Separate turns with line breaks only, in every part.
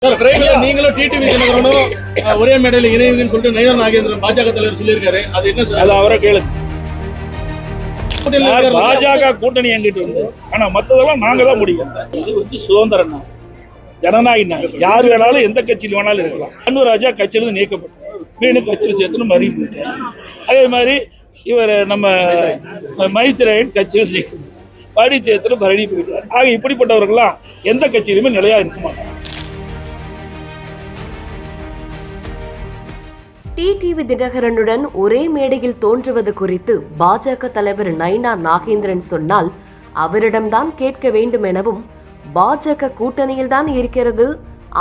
நீங்களும் டிடிவி தினகரனும் ஒரே மேடையில் இணைவீங்கன்னு சொல்லிட்டு நயினார் நாகேந்திரன் பாஜக தலைவர் சொல்லியிருக்காரு. அது என்ன சார்?
அது அவரை கேளு. பாஜக கூட்டணி எங்கிட்டு வந்து, ஆனா மத்ததெல்லாம் நாங்க தான் முடியும். இது சுதந்திரம், ஜனநாயகம். யார் வேணாலும் எந்த கட்சியில் வேணாலும் இருக்கலாம். அன்புராஜா கட்சியிலிருந்து நீக்கப்பட்டார், மீண்டும் கட்சியில் சேர்த்துன்னு மறி போயிட்டார். அதே மாதிரி இவர் நம்ம மைத்ரேயன் கட்சியில் நீக்கப்பட்டார், படி சேர்த்துன்னு மறி போயிட்டார். ஆக இப்படிப்பட்டவர்கள்லாம் எந்த கட்சியிலுமே நிலையா இருக்க மாட்டாங்க.
டிடிவி தினகரனுடன் ஒரே மேடையில் தோன்றுவது குறித்து பாஜக தலைவர் நயினார் நாகேந்திரன் சொன்னால் அவரிடம்தான் கேட்க வேண்டும் எனவும், பாஜக கூட்டணியில்தான் இருக்கிறது,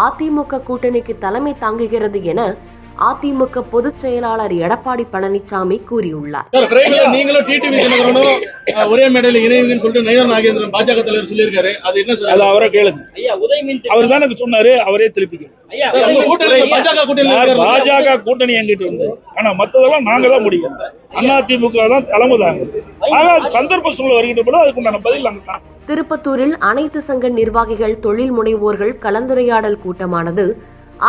அதிமுக கூட்டணிக்கு தலைமை தாங்குகிறது என அதிமுக பொதுச் செயலாளர் எடப்பாடி பழனிசாமி கூறியுள்ளார்.
நீங்களும் டிடிவி தினகரனும் ஒரே மேடையில் இணைவீங்கன்னு சொல்லிட்டு நயினார் நாகேந்திரன் பாஜக தலைவர் சொல்லியிருக்காரு. அது என்ன சார்?
அது அவரை கேளுங்க. அவர் தான் எனக்கு சொன்னாரு, அவரே திருப்பிக்க. பாஜக கூட்டணி எங்கிட்டு வந்து, ஆனா மத்ததெல்லாம் நாங்க தான் முடியும். அதிமுக தான் தலைமை தாங்க. ஆனா சந்தர்ப்ப சூழல் வருகின்ற போது அதுக்குண்டான பதில் நாங்க தான்.
திருப்பத்தூரில் அனைத்து சங்க நிர்வாகிகள், தொழில் முனைவோர்கள் கலந்துரையாடல் கூட்டமானது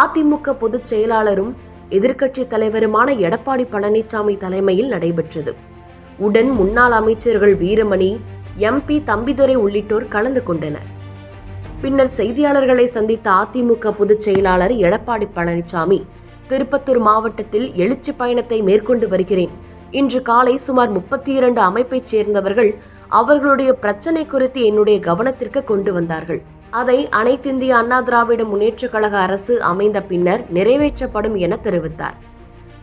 அதிமுக பொதுச் செயலாளரும் எதிர்க்கட்சி தலைவருமான எடப்பாடி பழனிசாமி தலைமையில் நடைபெற்றது. உடன் முன்னாள் அமைச்சர்கள் வீரமணி, எம்பி தம்பிதுரை உள்ளிட்டோர் கலந்து கொண்டனர். பின்னர் செய்தியாளர்களை சந்தித்த அதிமுக பொதுச் செயலாளர் எடப்பாடி பழனிசாமி, திருப்பத்தூர் மாவட்டத்தில் எழுச்சி பயணத்தை மேற்கொண்டு வருகிறேன். இன்று காலை சுமார் 32 அமைப்பைச் சேர்ந்தவர்கள் அவர்களுடைய பிரச்சனை குறித்து என்னுடைய கவனத்திற்கு கொண்டு வந்தார்கள். அதை அனைத்திந்திய அண்ணா திராவிட முன்னேற்றக் கழக அரசு அமைந்த பின்னர் நிறைவேற்றப்படும் என தெரிவித்தார்.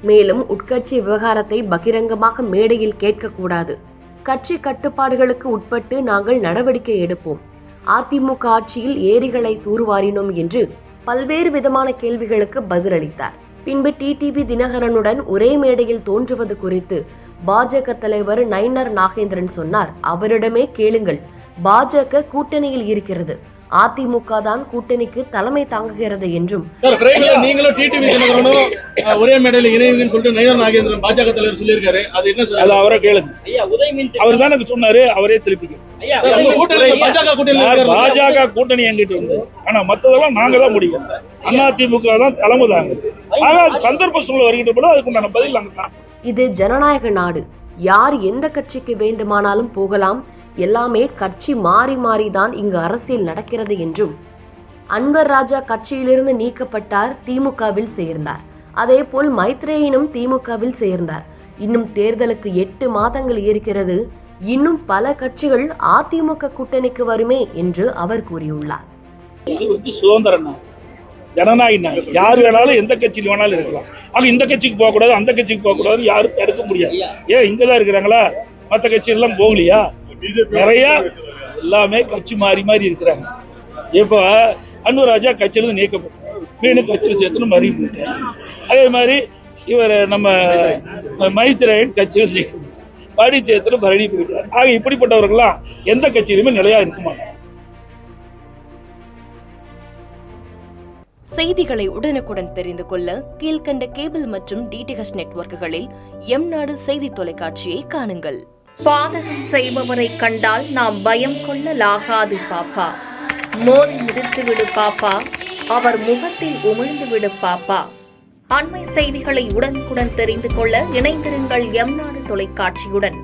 மேலும் உட்கட்சி விவகாரத்தை பகிரங்கமாக மேடையில் கேட்கக்கூடாது, கட்சி கட்டுப்பாடுகளுக்கு உட்பட்டு நாங்கள் நடவடிக்கை எடுப்போம், அதிமுக ஆட்சியில் ஏரிகளை தூர்வாரினோம் என்று பல்வேறு விதமான கேள்விகளுக்கு பதிலளித்தார். பின்பு டிடிவி தினகரனுடன் ஒரே மேடையில் தோன்றுவது குறித்து பாஜக தலைவர் நயினார் நாகேந்திரன் சொன்னார். அவரிடமே கேளுங்கள், பாஜக கூட்டணியில் இருக்கிறது, அதிமுக தான் கூட்டணிக்கு தலைமை தாங்குகிறது என்றும்.
நீங்களும் டிடிவி தினகரனும் ஒரே மேடையில் இணைவீங்கன்னு சொல்லிட்டு நயினார் நாகேந்திரன் பாஜக தலைவர் சொல்லியிருக்காரு. அது என்ன சார்?
அது அவரை கேளுங்க. அவர் தான் எனக்கு சொன்னாரு, அவரே திருப்பிக்க. பாஜக கூட்டணி எங்கிட்டு வந்து, ஆனா மத்ததெல்லாம் நாங்க தான் முடியும். அதிமுக தான் தலைமை தாங்க. ஆனா சந்தர்ப்ப சூழல் வருகின்ற போது அதுக்குண்டான பதில் நாங்க தான்.
இது ஜனநாயக நாடு, யார் எந்த கட்சிக்கு வேண்டுமானாலும் போகலாம், எல்லாமே கட்சி மாறி மாறிதான் இங்கு அரசியல் நடக்கிறது என்றும். அன்வர் ராஜா கட்சியிலிருந்து நீக்கப்பட்டார், திமுகவில் சேர்ந்தார். அதேபோல் மைத்ரேயனும் திமுகவில் சேர்ந்தார். இன்னும் தேர்தலுக்கு 8 மாதங்கள் இருக்கிறது, இன்னும் பல கட்சிகள் அதிமுக கூட்டணிக்கு வருமே என்று அவர் கூறியுள்ளார்.
இது சுதந்திரம், ஜனநாயகம். யார் வேணாலும் எந்த கட்சியில் வேணாலும் இருக்கலாம். ஆனா இந்த கட்சிக்கு போக கூடாது, அந்த கட்சிக்கு போக கூடாதுன்னு யாரும் தடுக்க முடியாது. ஏன் இங்கதான் இருக்கிறாங்களா? மற்ற கட்சி எல்லாம் போகலையா? நிறைய எல்லாமே கட்சி மாறி மாறி இருக்கிறாங்க. இப்ப அன்புராஜா கட்சியிலிருந்து நீக்கப்பட்டார், மீண்டும் கட்சியில் சேர்த்துன்னு மறி போயிட்டார். அதே மாதிரி இவர் நம்ம மைத்ரேயன் கட்சியில் நீக்கப்பட்டார், படி சேர்த்துன்னு மறி போயிட்டார். ஆக இப்படிப்பட்டவர்கள்லாம் எந்த கட்சியிலுமே நிலையா இருக்க மாட்டாங்க.
செய்திகளை உடனுக்குடன் தெரிந்து கொள்ள கீழ்கண்ட கேபிள் மற்றும் டிடிஹெச் நெட்வொர்க்குகளில் எம்நாடு செய்தி தொலைக்காட்சியை காணுங்கள்.
பாதகம் செய்பவரை கண்டால் நாம் பயம் கொள்ளலாகாது பாப்பா, மோதி மிதித்துவிடு பாப்பா, அவர் முகத்தில் உமிழ்ந்துவிடு பாப்பா. அண்மை செய்திகளை உடனுக்குடன் தெரிந்து கொள்ள இணைந்திருங்கள் எம்நாடு தொலைக்காட்சியுடன்.